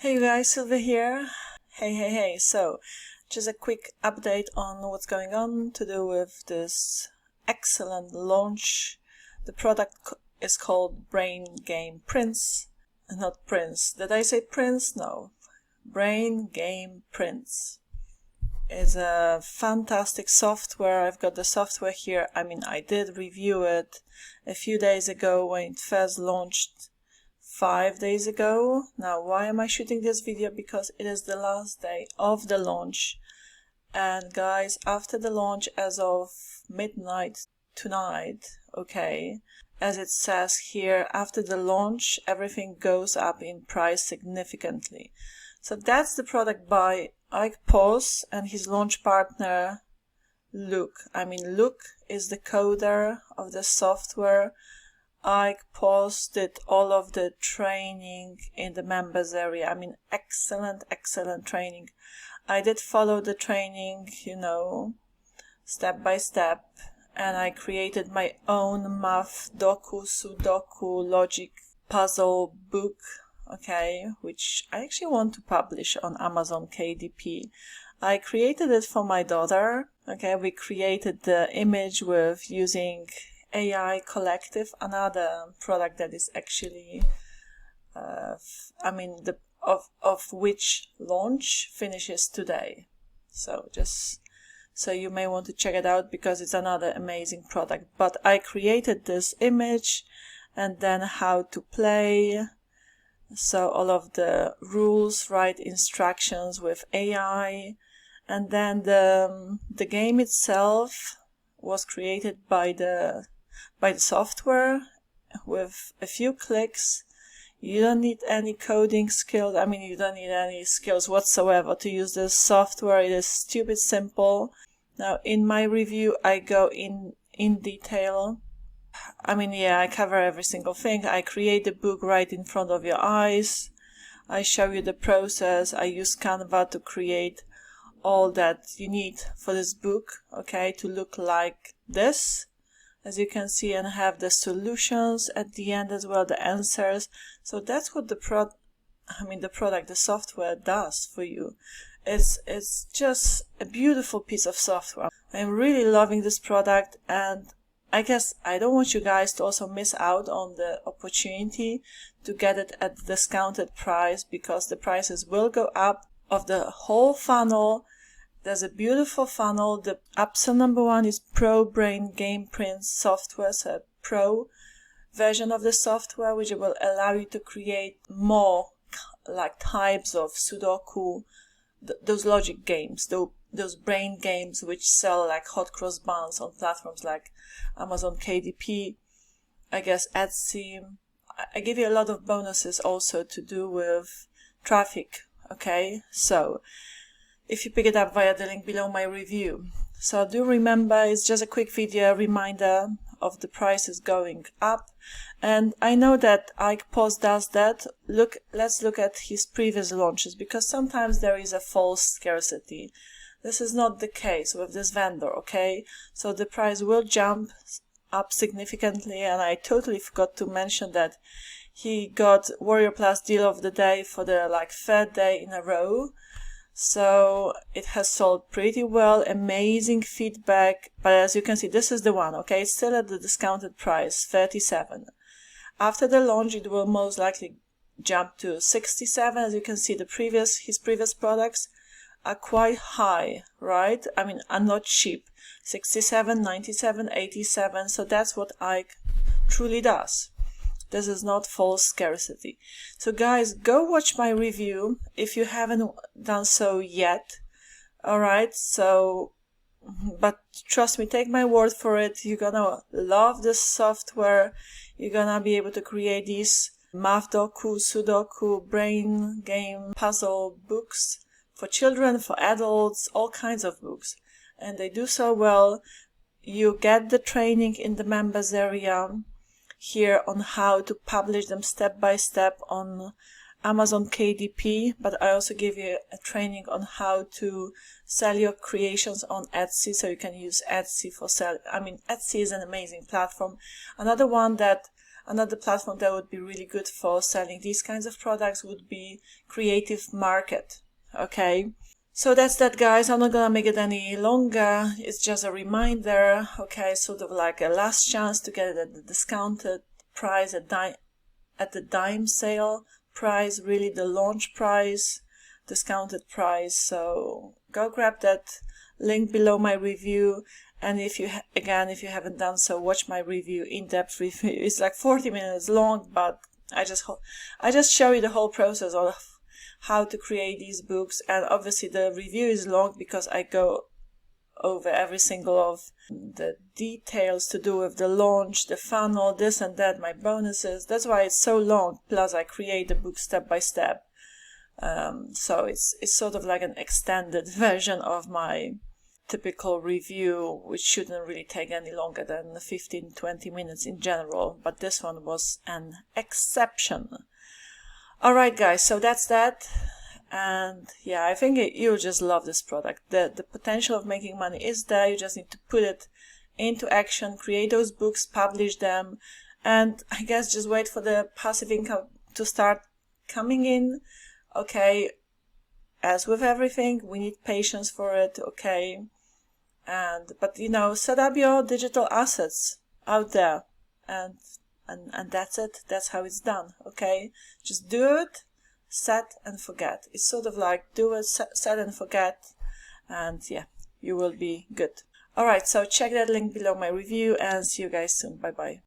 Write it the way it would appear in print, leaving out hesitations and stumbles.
Hey you guys, Sylwia here. Hey, so just a quick update on what's going on to do with this excellent launch. The product is called Brain Game Prince, not Prince. Did I say Prince? No. Brain Game Prince. It's a fantastic software. I've got the software here. I did review it a few days ago when it first launched 5 days ago. Now, why am I shooting this video? Because it is the last day of the launch. And guys, after the launch, as of midnight tonight, okay, as it says here, after the launch, everything goes up in price significantly. So that's the product by Ike Pos and his launch partner, Luke. Luke is the coder of the software. Ike posted all of the training in the members area. Excellent training. I did follow the training, step by step, and I created my own math, sudoku, logic puzzle book, okay, which I actually want to publish on Amazon KDP. I created it for my daughter, okay. We created the image with using AI Collective, another product that is actually of which launch finishes today. So just so you may want to check it out, because it's another amazing product. But I created this image and then how to play, so all of the rules, right, instructions with AI, and then the game itself was created by the software with a few clicks. You don't need any coding skills. You don't need any skills whatsoever to use this software. It is stupid simple. Now, in my review, I go in detail. I cover every single thing. I create the book right in front of your eyes. I show you the process. I use Canva to create all that you need for this book, okay, to look like this, as you can see, and have the solutions at the end as well, the answers. So that's what the software does for you. It's just a beautiful piece of software. I'm really loving this product, and I guess I don't want you guys to also miss out on the opportunity to get it at the discounted price, because the prices will go up of the whole funnel. There's a beautiful funnel. The option number 1 is Pro Brain Game Prince software, so a pro version of the software, which will allow you to create more like types of Sudoku, those logic games, those brain games which sell like hot cross buns on platforms like Amazon KDP, I guess Etsy. I give you a lot of bonuses also to do with traffic, okay? So if you pick it up via the link below my review. So do remember, it's just a quick video reminder of the prices going up. And I know that Ike Pos does that. Let's look at his previous launches, because sometimes there is a false scarcity. This is not the case with this vendor, okay? So the price will jump up significantly, and I totally forgot to mention that he got Warrior Plus deal of the day for the third day in a row. So it has sold pretty well, amazing feedback. But as you can see, this is the one, okay? It's still at the discounted price, 37. After the launch, it will most likely jump to 67. As you can see, his previous products are quite high, right? Are not cheap. 67, 97, 87. So that's what Ike truly does. This is not false scarcity. So guys, go watch my review if you haven't done so yet. Alright, so, but trust me, take my word for it. You're gonna love this software. You're gonna be able to create these math doku, sudoku, brain game puzzle books for children, for adults, all kinds of books. And they do so well. You get the training in the members area here on how to publish them step by step on Amazon KDP, but I also give you a training on how to sell your creations on Etsy, so you can use Etsy for sale. Etsy is an amazing platform. Another Another platform that would be really good for selling these kinds of products would be Creative Market. Okay, so that's that, guys. I'm not gonna make it any longer. It's just a reminder. Okay, sort of like a last chance to get it at the discounted price, at the dime sale price, really the launch price, discounted price. So go grab that link below my review. And if you if you haven't done so, watch my review, in-depth review. It's like 40 minutes long, but I just show you the whole process of how to create these books. And obviously the review is long because I go over every single of the details to do with the launch, the funnel, this and that, my bonuses. That's why it's so long. Plus I create the book step by step. So it's sort of like an extended version of my typical review, which shouldn't really take any longer than 15-20 minutes in general, but this one was an exception. Alright guys, so that's that. And yeah, I think you'll just love this product. The potential of making money is there. You just need to put it into action, create those books, publish them, and I guess just wait for the passive income to start coming in. Okay, as with everything, we need patience for it. Okay, but you know, set up your digital assets out there, and that's it. That's how it's done. Okay, just do it, set and forget. It's sort of like do it, set and forget, and yeah, you will be good. Alright, so check that link below my review, and see you guys soon. Bye bye.